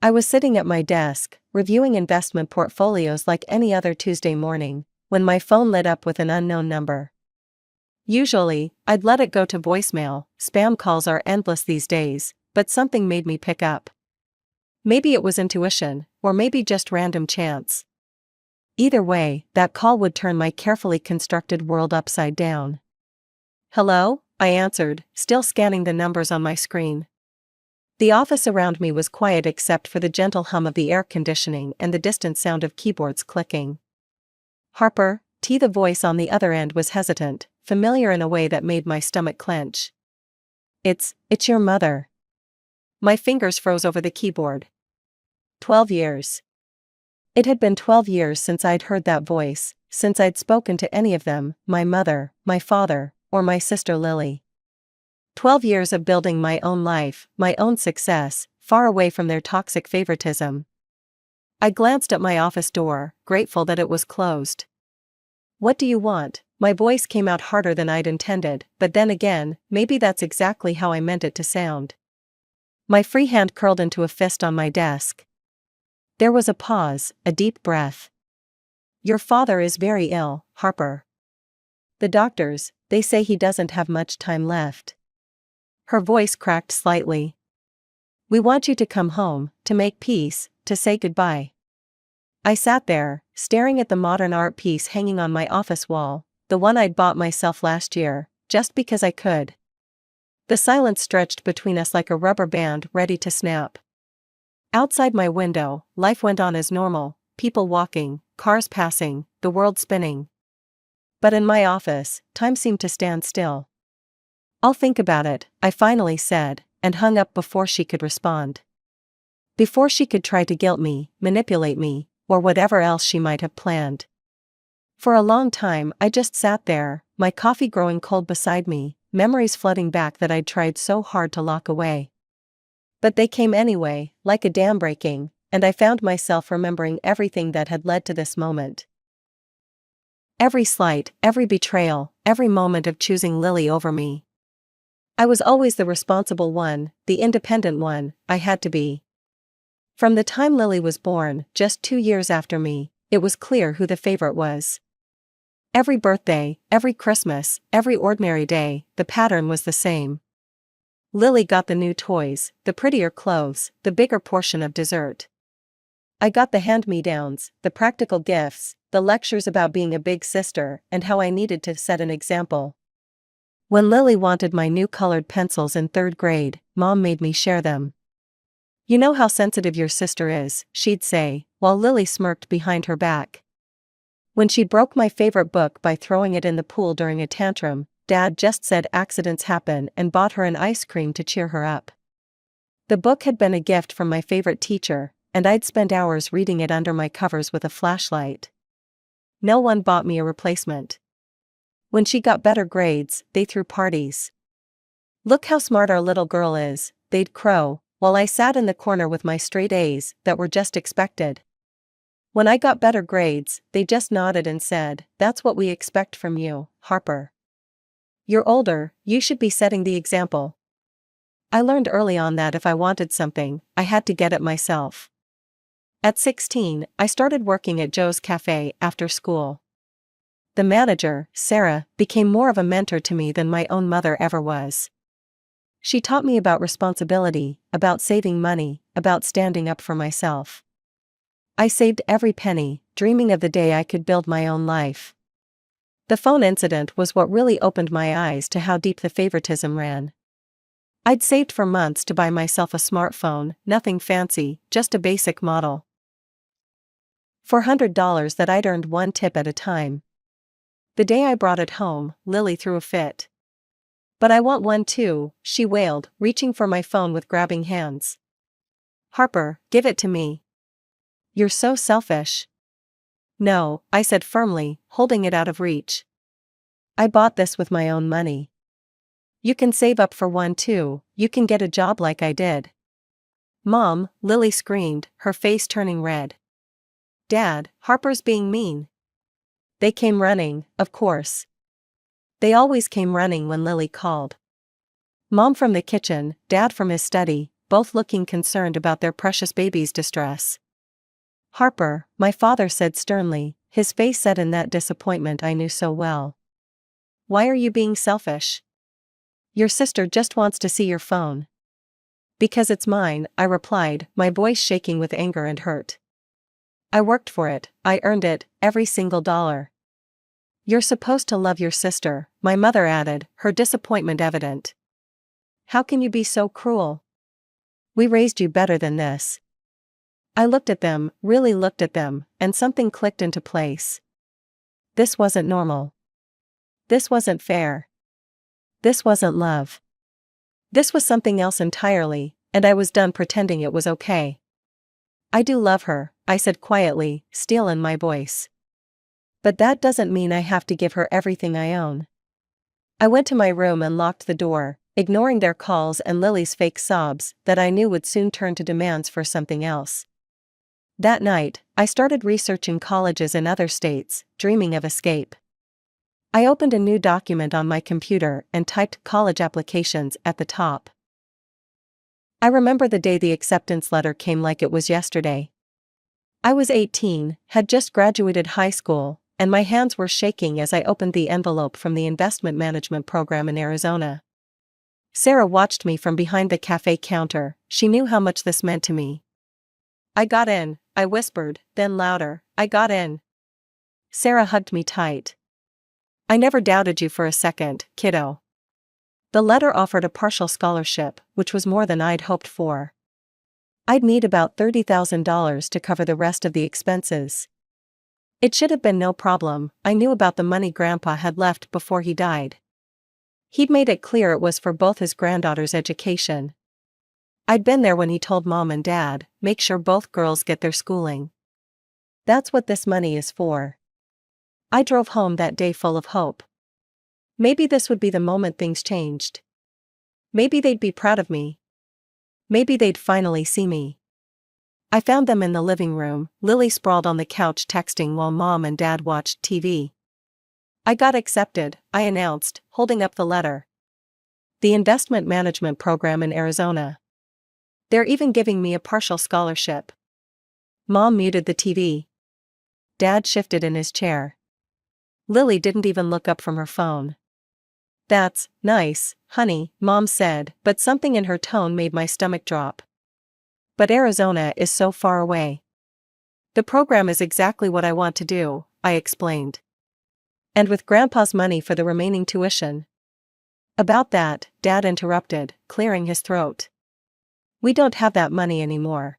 I was sitting at my desk, reviewing investment portfolios like any other Tuesday morning, when my phone lit up with an unknown number. Usually, I'd let it go to voicemail. Spam calls are endless these days, but something made me pick up. Maybe it was intuition, or maybe just random chance. Either way, that call would turn my carefully constructed world upside down. "Hello?" I answered, still scanning the numbers on my screen. The office around me was quiet except for the gentle hum of the air conditioning and the distant sound of keyboards clicking. "Harper?" The voice on the other end was hesitant, familiar in a way that made my stomach clench. It's your mother." My fingers froze over the keyboard. 12 years. It had been 12 years since I'd heard that voice, since I'd spoken to any of them, my mother, my father, or my sister Lily. 12 years of building my own life, my own success, far away from their toxic favoritism. I glanced at my office door, grateful that it was closed. "What do you want?" My voice came out harder than I'd intended, but then again, maybe that's exactly how I meant it to sound. My free hand curled into a fist on my desk. There was a pause, a deep breath. "Your father is very ill, Harper. The doctors, they say he doesn't have much time left." Her voice cracked slightly. "We want you to come home, to make peace, to say goodbye." I sat there, staring at the modern art piece hanging on my office wall, the one I'd bought myself last year, just because I could. The silence stretched between us like a rubber band ready to snap. Outside my window, life went on as normal, people walking, cars passing, the world spinning. But in my office, time seemed to stand still. "I'll think about it," I finally said, and hung up before she could respond. Before she could try to guilt me, manipulate me, or whatever else she might have planned. For a long time I just sat there, my coffee growing cold beside me, memories flooding back that I'd tried so hard to lock away. But they came anyway, like a dam breaking, and I found myself remembering everything that had led to this moment. Every slight, every betrayal, every moment of choosing Lily over me. I was always the responsible one, the independent one, I had to be. From the time Lily was born, just 2 years after me, it was clear who the favorite was. Every birthday, every Christmas, every ordinary day, the pattern was the same. Lily got the new toys, the prettier clothes, the bigger portion of dessert. I got the hand-me-downs, the practical gifts, the lectures about being a big sister and how I needed to set an example. When Lily wanted my new colored pencils in 3rd grade, Mom made me share them. "You know how sensitive your sister is," she'd say, while Lily smirked behind her back. When she broke my favorite book by throwing it in the pool during a tantrum, Dad just said accidents happen and bought her an ice cream to cheer her up. The book had been a gift from my favorite teacher, and I'd spent hours reading it under my covers with a flashlight. No one bought me a replacement. When she got better grades, they threw parties. "Look how smart our little girl is," they'd crow, while I sat in the corner with my straight A's that were just expected. When I got better grades, they just nodded and said, "That's what we expect from you, Harper. You're older, you should be setting the example." I learned early on that if I wanted something, I had to get it myself. At 16, I started working at Joe's Cafe after school. The manager, Sarah, became more of a mentor to me than my own mother ever was. She taught me about responsibility, about saving money, about standing up for myself. I saved every penny, dreaming of the day I could build my own life. The phone incident was what really opened my eyes to how deep the favoritism ran. I'd saved for months to buy myself a smartphone, nothing fancy, just a basic model. $400 that I'd earned one tip at a time. The day I brought it home, Lily threw a fit. "But I want one too," she wailed, reaching for my phone with grabbing hands. "Harper, give it to me. You're so selfish." "No," I said firmly, holding it out of reach. "I bought this with my own money. You can save up for one too, you can get a job like I did." "Mom," Lily screamed, her face turning red. "Dad, Harper's being mean." They came running, of course. They always came running when Lily called. Mom from the kitchen, Dad from his study, both looking concerned about their precious baby's distress. "Harper," my father said sternly, his face set in that disappointment I knew so well. "Why are you being selfish? Your sister just wants to see your phone." "Because it's mine," I replied, my voice shaking with anger and hurt. "I worked for it, I earned it, every single dollar." "You're supposed to love your sister," my mother added, her disappointment evident. "How can you be so cruel? We raised you better than this." I looked at them, really looked at them, and something clicked into place. This wasn't normal. This wasn't fair. This wasn't love. This was something else entirely, and I was done pretending it was okay. "I do love her," I said quietly, steel in my voice. "But that doesn't mean I have to give her everything I own." I went to my room and locked the door, ignoring their calls and Lily's fake sobs that I knew would soon turn to demands for something else. That night, I started researching colleges in other states, dreaming of escape. I opened a new document on my computer and typed college applications at the top. I remember the day the acceptance letter came like it was yesterday. I was 18, had just graduated high school, and my hands were shaking as I opened the envelope from the investment management program in Arizona. Sarah watched me from behind the cafe counter. She knew how much this meant to me. "I got in," I whispered, then louder, "I got in." Sarah hugged me tight. "I never doubted you for a second, kiddo." The letter offered a partial scholarship, which was more than I'd hoped for. I'd need about $30,000 to cover the rest of the expenses. It should have been no problem. I knew about the money Grandpa had left before he died. He'd made it clear it was for both his granddaughter's education. I'd been there when he told Mom and Dad, "Make sure both girls get their schooling." That's what this money is for. I drove home that day full of hope. Maybe this would be the moment things changed. Maybe they'd be proud of me. Maybe they'd finally see me. I found them in the living room, Lily sprawled on the couch texting while Mom and Dad watched TV. "I got accepted," I announced, holding up the letter. "The investment management program in Arizona. They're even giving me a partial scholarship." Mom muted the TV. Dad shifted in his chair. Lily didn't even look up from her phone. "That's nice, honey," Mom said, but something in her tone made my stomach drop. "But Arizona is so far away." "The program is exactly what I want to do," I explained. "And with Grandpa's money for the remaining tuition." "About that," Dad interrupted, clearing his throat. "We don't have that money anymore."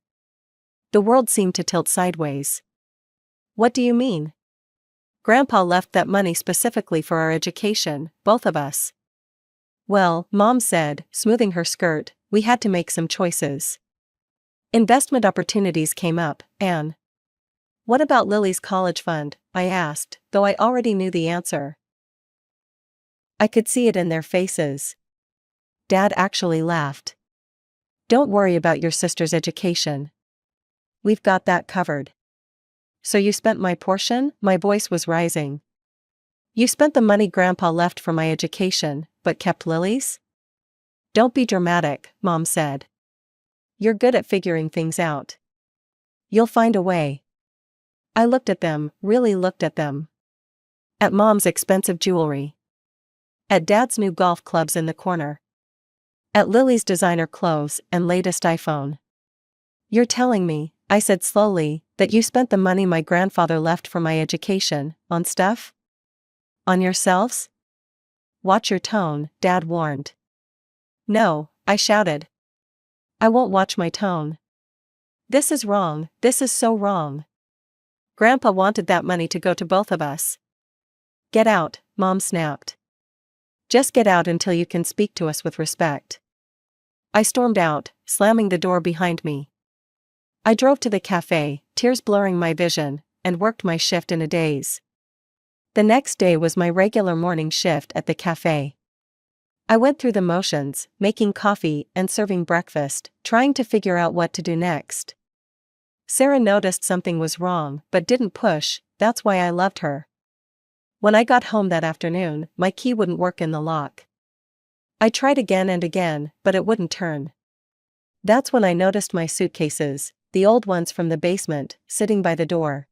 The world seemed to tilt sideways. "What do you mean?" "Grandpa left that money specifically for our education, both of us." "Well," Mom said, smoothing her skirt, "we had to make some choices. Investment opportunities came up, and—" "What about Lily's college fund?" I asked, though I already knew the answer. I could see it in their faces. Dad actually laughed. "Don't worry about your sister's education. We've got that covered." "So you spent my portion?" My voice was rising. "You spent the money Grandpa left for my education, but kept Lily's?" "Don't be dramatic," Mom said. "You're good at figuring things out. You'll find a way." I looked at them, really looked at them. At Mom's expensive jewelry. At Dad's new golf clubs in the corner. At Lily's designer clothes and latest iPhone. "You're telling me," I said slowly, "that you spent the money my grandfather left for my education, on stuff? On yourselves?" "Watch your tone," Dad warned. "No," I shouted. "I won't watch my tone. This is wrong, this is so wrong. Grandpa wanted that money to go to both of us." "Get out," Mom snapped. "Just get out until you can speak to us with respect." I stormed out, slamming the door behind me. I drove to the cafe, tears blurring my vision, and worked my shift in a daze. The next day was my regular morning shift at the cafe. I went through the motions, making coffee and serving breakfast, trying to figure out what to do next. Sarah noticed something was wrong but didn't push. That's why I loved her. When I got home that afternoon, my key wouldn't work in the lock. I tried again and again, but it wouldn't turn. That's when I noticed my suitcases, the old ones from the basement, sitting by the door.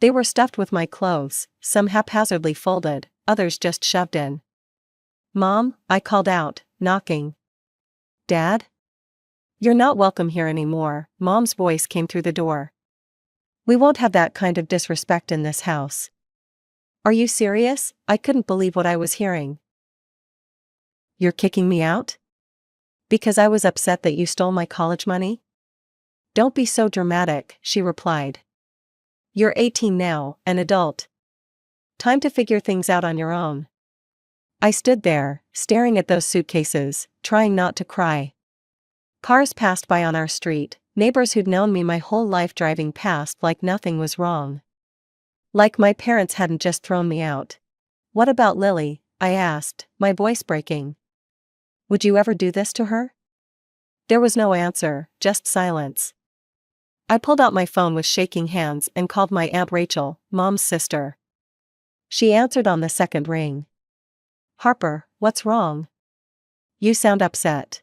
They were stuffed with my clothes, some haphazardly folded, others just shoved in. "Mom," I called out, knocking. "Dad? You're not welcome here anymore," Mom's voice came through the door. "We won't have that kind of disrespect in this house." "Are you serious?" I couldn't believe what I was hearing. "You're kicking me out? Because I was upset that you stole my college money?" "Don't be so dramatic," she replied. "You're 18 now, an adult. Time to figure things out on your own." I stood there, staring at those suitcases, trying not to cry. Cars passed by on our street, neighbors who'd known me my whole life driving past like nothing was wrong. Like my parents hadn't just thrown me out. "What about Lily?" I asked, my voice breaking. "Would you ever do this to her?" There was no answer, just silence. I pulled out my phone with shaking hands and called my Aunt Rachel, Mom's sister. She answered on the second ring. "Harper, what's wrong? You sound upset."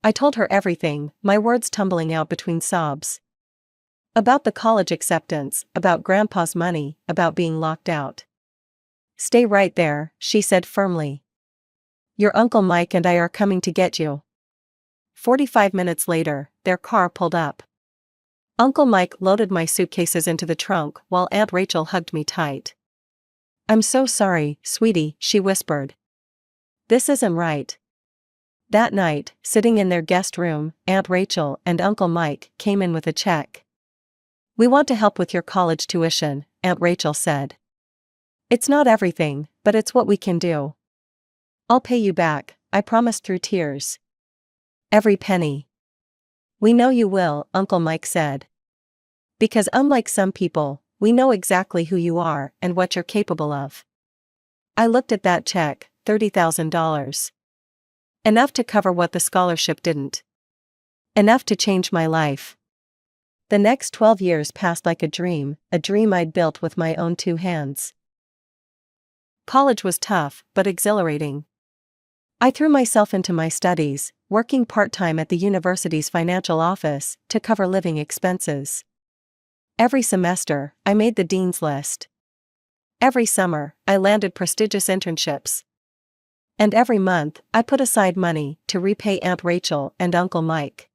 I told her everything, my words tumbling out between sobs. About the college acceptance, about Grandpa's money, about being locked out. "Stay right there," she said firmly. "Your Uncle Mike and I are coming to get you." 45 minutes later, their car pulled up. Uncle Mike loaded my suitcases into the trunk while Aunt Rachel hugged me tight. "I'm so sorry, sweetie," she whispered. "This isn't right." That night, sitting in their guest room, Aunt Rachel and Uncle Mike came in with a check. "We want to help with your college tuition," Aunt Rachel said. "It's not everything, but it's what we can do." "I'll pay you back," I promised through tears. "Every penny." "We know you will," Uncle Mike said. "Because unlike some people, we know exactly who you are and what you're capable of." I looked at that check, $30,000. Enough to cover what the scholarship didn't. Enough to change my life. The next 12 years passed like a dream I'd built with my own two hands. College was tough, but exhilarating. I threw myself into my studies, working part-time at the university's financial office to cover living expenses. Every semester, I made the dean's list. Every summer, I landed prestigious internships. And every month, I put aside money to repay Aunt Rachel and Uncle Mike.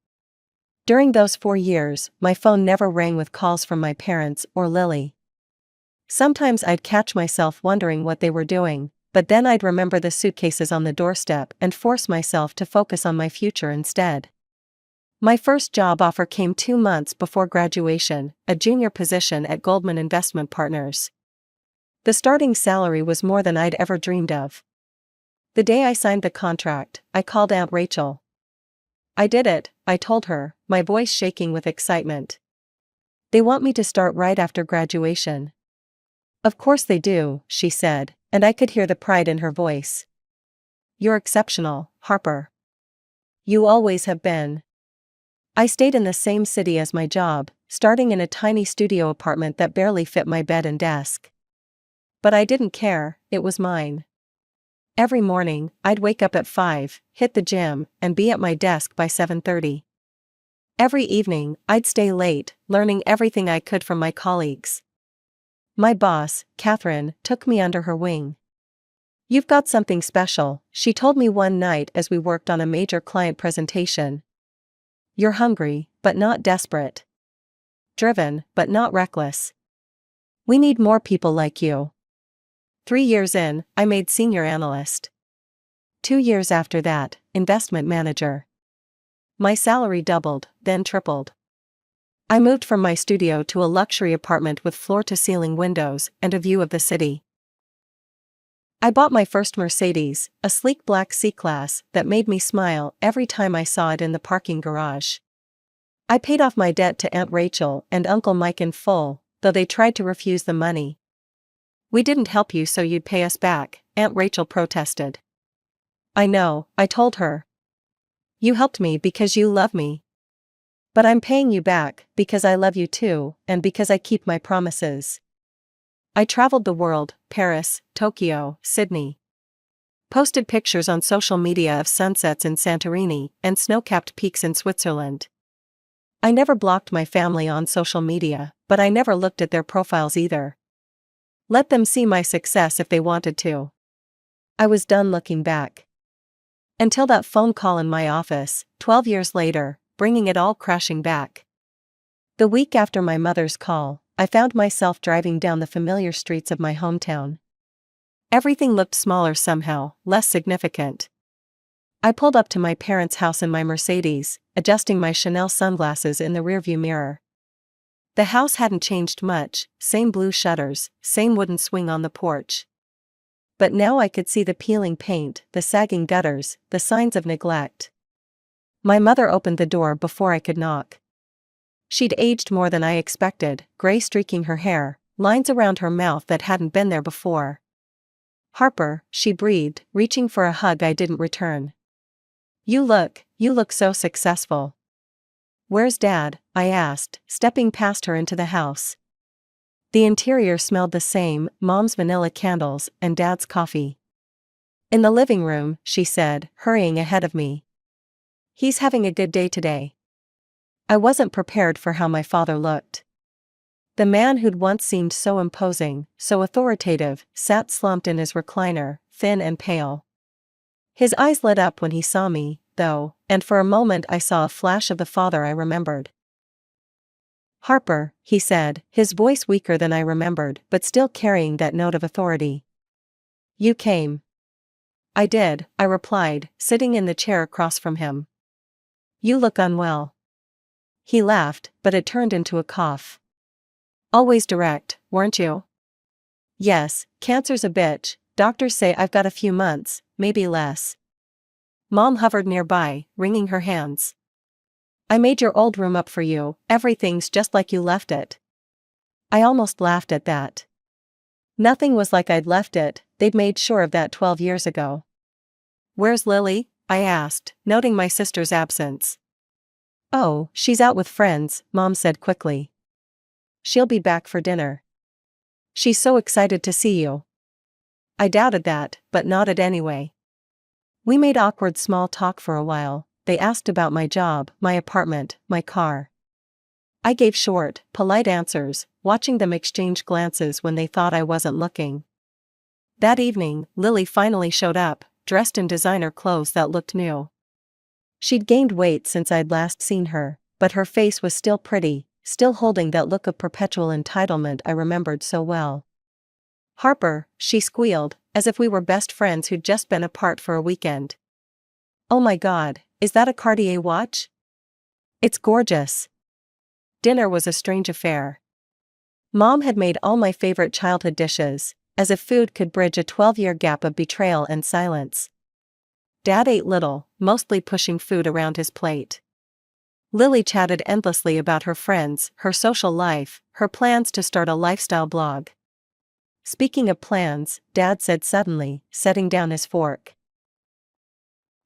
During those 4 years, my phone never rang with calls from my parents or Lily. Sometimes I'd catch myself wondering what they were doing, but then I'd remember the suitcases on the doorstep and force myself to focus on my future instead. My first job offer came 2 months before graduation, a junior position at Goldman Investment Partners. The starting salary was more than I'd ever dreamed of. The day I signed the contract, I called Aunt Rachel. "I did it," I told her, my voice shaking with excitement. "They want me to start right after graduation." "Of course they do," she said, and I could hear the pride in her voice. "You're exceptional, Harper. You always have been." I stayed in the same city as my job, starting in a tiny studio apartment that barely fit my bed and desk. But I didn't care, it was mine. Every morning, I'd wake up at 5, hit the gym, and be at my desk by 7:30. Every evening, I'd stay late, learning everything I could from my colleagues. My boss, Catherine, took me under her wing. "You've got something special," she told me one night as we worked on a major client presentation. "You're hungry, but not desperate. Driven, but not reckless. We need more people like you." 3 years in, I made senior analyst. 2 years after that, investment manager. My salary doubled, then tripled. I moved from my studio to a luxury apartment with floor-to-ceiling windows and a view of the city. I bought my first Mercedes, a sleek black C-Class that made me smile every time I saw it in the parking garage. I paid off my debt to Aunt Rachel and Uncle Mike in full, though they tried to refuse the money. "We didn't help you so you'd pay us back," Aunt Rachel protested. "I know," I told her. "You helped me because you love me. But I'm paying you back because I love you too, and because I keep my promises." I traveled the world, Paris, Tokyo, Sydney. Posted pictures on social media of sunsets in Santorini and snow-capped peaks in Switzerland. I never blocked my family on social media, but I never looked at their profiles either. Let them see my success if they wanted to. I was done looking back. Until that phone call in my office, 12 years later, bringing it all crashing back. The week after my mother's call, I found myself driving down the familiar streets of my hometown. Everything looked smaller somehow, less significant. I pulled up to my parents' house in my Mercedes, adjusting my Chanel sunglasses in the rearview mirror. The house hadn't changed much, same blue shutters, same wooden swing on the porch. But now I could see the peeling paint, the sagging gutters, the signs of neglect. My mother opened the door before I could knock. She'd aged more than I expected, gray streaking her hair, lines around her mouth that hadn't been there before. "Harper," she breathed, reaching for a hug I didn't return. You look so successful." "Where's Dad?" I asked, stepping past her into the house. The interior smelled the same, Mom's vanilla candles and Dad's coffee. "In the living room," she said, hurrying ahead of me. "He's having a good day today." I wasn't prepared for how my father looked. The man who'd once seemed so imposing, so authoritative, sat slumped in his recliner, thin and pale. His eyes lit up when he saw me, though, and for a moment I saw a flash of the father I remembered. "Harper," he said, his voice weaker than I remembered, but still carrying that note of authority. "You came." "I did," I replied, sitting in the chair across from him. "You look unwell." He laughed, but it turned into a cough. "Always direct, weren't you?" "Yes, cancer's a bitch. Doctors say I've got a few months, maybe less." Mom hovered nearby, wringing her hands. "I made your old room up for you, everything's just like you left it." I almost laughed at that. Nothing was like I'd left it, they'd made sure of that 12 years ago. "Where's Lily?" I asked, noting my sister's absence. "Oh, she's out with friends," Mom said quickly. "She'll be back for dinner." "She's so excited to see you." I doubted that, but nodded anyway. We made awkward small talk for a while. They asked about my job, my apartment, my car. I gave short, polite answers, watching them exchange glances when they thought I wasn't looking. That evening, Lily finally showed up, dressed in designer clothes that looked new. She'd gained weight since I'd last seen her, but her face was still pretty, still holding that look of perpetual entitlement I remembered so well. "Harper," she squealed, as if we were best friends who'd just been apart for a weekend. "Oh my God, is that a Cartier watch?" "It's gorgeous." Dinner was a strange affair. Mom had made all my favorite childhood dishes, as if food could bridge a 12-year gap of betrayal and silence. Dad ate little, mostly pushing food around his plate. Lily chatted endlessly about her friends, her social life, her plans to start a lifestyle blog. "Speaking of plans," Dad said suddenly, setting down his fork.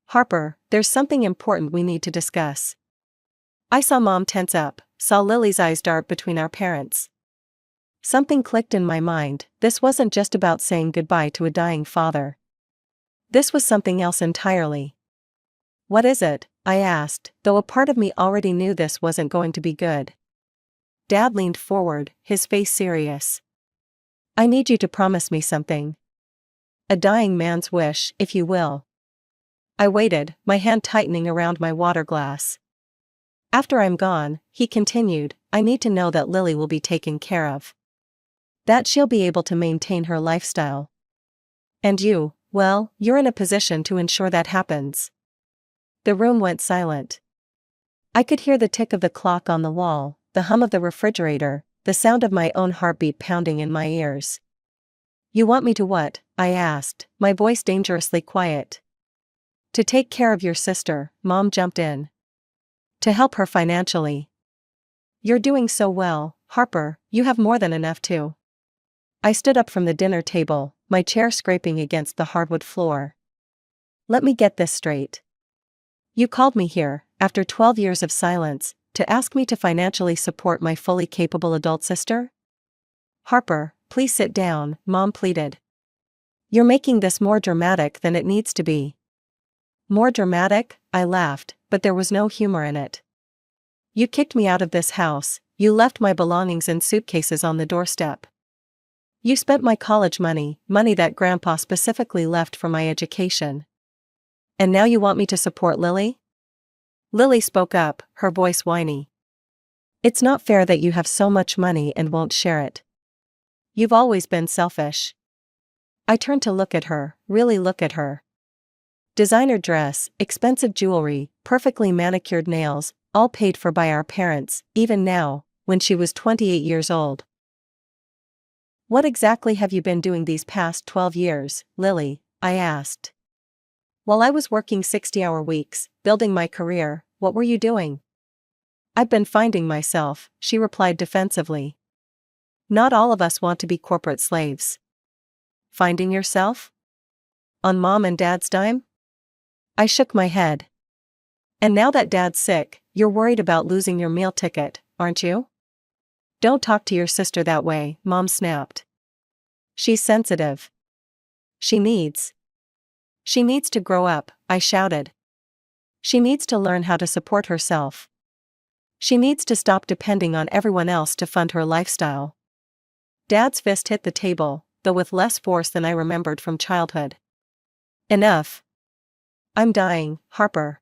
"Harper, there's something important we need to discuss." I saw Mom tense up, saw Lily's eyes dart between our parents. Something clicked in my mind. This wasn't just about saying goodbye to a dying father. This was something else entirely. "What is it?" I asked, though a part of me already knew this wasn't going to be good. Dad leaned forward, his face serious. "I need you to promise me something. A dying man's wish, if you will." I waited, my hand tightening around my water glass. "After I'm gone," he continued, "I need to know that Lily will be taken care of. That she'll be able to maintain her lifestyle. And you, well, you're in a position to ensure that happens." The room went silent. I could hear the tick of the clock on the wall, the hum of the refrigerator, the sound of my own heartbeat pounding in my ears. "You want me to what?" I asked, my voice dangerously quiet. "To take care of your sister," Mom jumped in. "To help her financially." "You're doing so well, Harper, you have more than enough to." I stood up from the dinner table, my chair scraping against the hardwood floor. "Let me get this straight. You called me here, after 12 years of silence, to ask me to financially support my fully capable adult sister?" "Harper, please sit down," Mom pleaded. You're making this more dramatic than it needs to be. More dramatic? I laughed, but there was no humor in it. You kicked me out of this house, you left my belongings in suitcases on the doorstep. You spent my college money, money that Grandpa specifically left for my education. And now you want me to support Lily? Lily spoke up, her voice whiny. It's not fair that you have so much money and won't share it. You've always been selfish. I turned to look at her, really look at her. Designer dress, expensive jewelry, perfectly manicured nails, all paid for by our parents, even now, when she was 28 years old. What exactly have you been doing these past 12 years, Lily? I asked. While I was working 60-hour weeks, building my career, what were you doing? I've been finding myself, she replied defensively. Not all of us want to be corporate slaves. Finding yourself? On Mom and Dad's dime? I shook my head. And now that Dad's sick, you're worried about losing your meal ticket, aren't you? Don't talk to your sister that way, Mom snapped. She's sensitive. She needs to grow up, I shouted. She needs to learn how to support herself. She needs to stop depending on everyone else to fund her lifestyle. Dad's fist hit the table, though with less force than I remembered from childhood. Enough. I'm dying, Harper.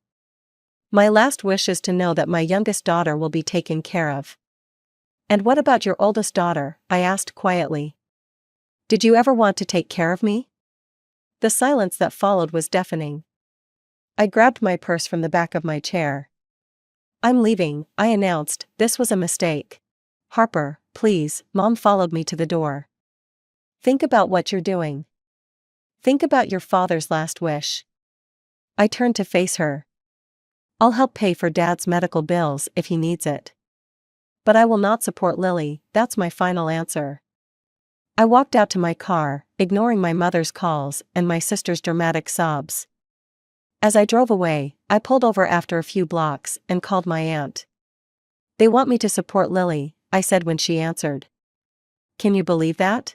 My last wish is to know that my youngest daughter will be taken care of. And what about your oldest daughter? I asked quietly. Did you ever want to take care of me? The silence that followed was deafening. I grabbed my purse from the back of my chair. I'm leaving, I announced. This was a mistake. Harper, please, Mom followed me to the door. Think about what you're doing. Think about your father's last wish. I turned to face her. I'll help pay for Dad's medical bills if he needs it. But I will not support Lily, that's my final answer. I walked out to my car, ignoring my mother's calls and my sister's dramatic sobs. As I drove away, I pulled over after a few blocks and called my aunt. They want me to support Lily, I said when she answered. Can you believe that?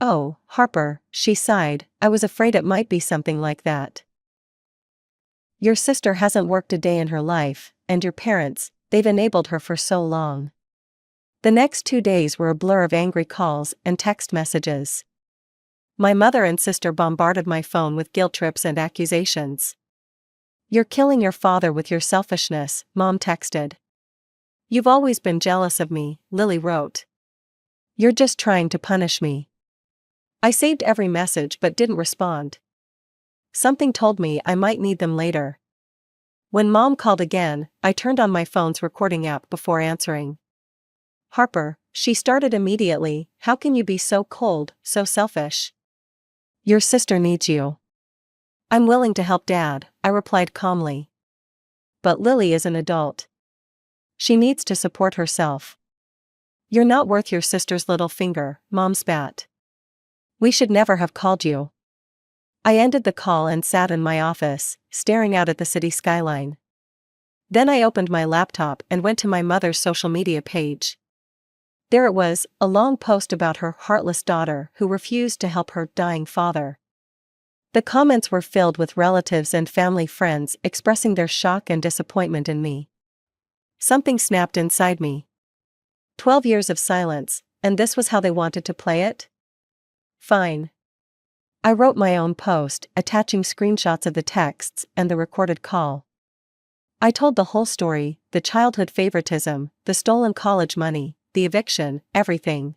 Oh, Harper, she sighed, I was afraid it might be something like that. Your sister hasn't worked a day in her life, and your parents, they've enabled her for so long. The next 2 days were a blur of angry calls and text messages. My mother and sister bombarded my phone with guilt trips and accusations. You're killing your father with your selfishness, Mom texted. You've always been jealous of me, Lily wrote. You're just trying to punish me. I saved every message but didn't respond. Something told me I might need them later. When Mom called again, I turned on my phone's recording app before answering. Harper, she started immediately, how can you be so cold, so selfish? Your sister needs you. I'm willing to help Dad, I replied calmly. But Lily is an adult. She needs to support herself. You're not worth your sister's little finger, Mom spat. We should never have called you. I ended the call and sat in my office, staring out at the city skyline. Then I opened my laptop and went to my mother's social media page. There it was, a long post about her heartless daughter who refused to help her dying father. The comments were filled with relatives and family friends expressing their shock and disappointment in me. Something snapped inside me. 12 years of silence, and this was how they wanted to play it? Fine. I wrote my own post, attaching screenshots of the texts and the recorded call. I told the whole story, the childhood favoritism, the stolen college money, the eviction, everything.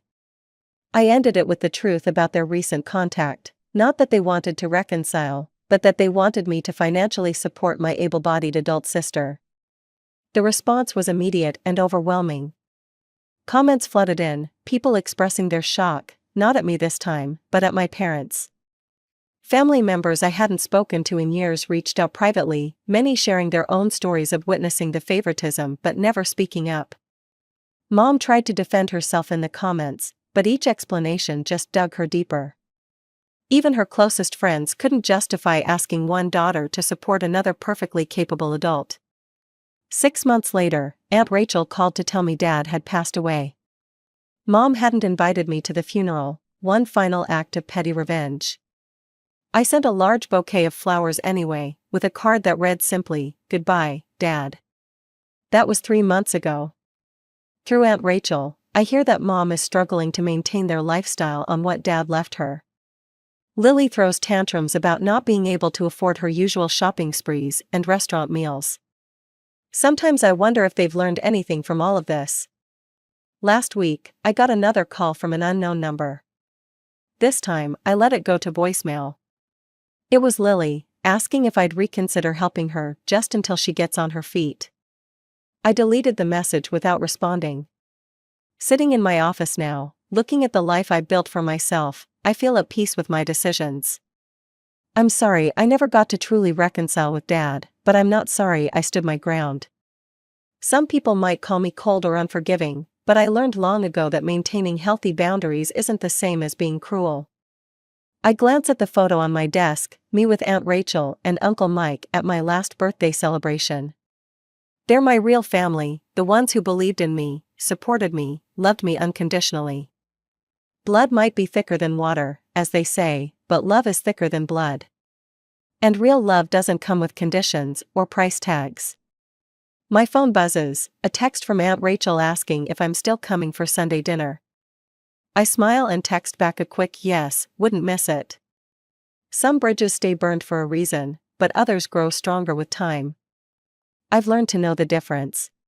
I ended it with the truth about their recent contact, not that they wanted to reconcile, but that they wanted me to financially support my able-bodied adult sister. The response was immediate and overwhelming. Comments flooded in, people expressing their shock, not at me this time, but at my parents. Family members I hadn't spoken to in years reached out privately, many sharing their own stories of witnessing the favoritism but never speaking up. Mom tried to defend herself in the comments, but each explanation just dug her deeper. Even her closest friends couldn't justify asking one daughter to support another perfectly capable adult. 6 months later, Aunt Rachel called to tell me Dad had passed away. Mom hadn't invited me to the funeral, one final act of petty revenge. I sent a large bouquet of flowers anyway, with a card that read simply, "Goodbye, Dad." That was 3 months ago. Through Aunt Rachel, I hear that Mom is struggling to maintain their lifestyle on what Dad left her. Lily throws tantrums about not being able to afford her usual shopping sprees and restaurant meals. Sometimes I wonder if they've learned anything from all of this. Last week, I got another call from an unknown number. This time, I let it go to voicemail. It was Lily, asking if I'd reconsider helping her just until she gets on her feet. I deleted the message without responding. Sitting in my office now, looking at the life I built for myself, I feel at peace with my decisions. I'm sorry I never got to truly reconcile with Dad, but I'm not sorry I stood my ground. Some people might call me cold or unforgiving, but I learned long ago that maintaining healthy boundaries isn't the same as being cruel. I glance at the photo on my desk, me with Aunt Rachel and Uncle Mike at my last birthday celebration. They're my real family, the ones who believed in me, supported me, loved me unconditionally. Blood might be thicker than water, as they say, but love is thicker than blood. And real love doesn't come with conditions or price tags. My phone buzzes, a text from Aunt Rachel asking if I'm still coming for Sunday dinner. I smile and text back a quick yes, wouldn't miss it. Some bridges stay burned for a reason, but others grow stronger with time. I've learned to know the difference.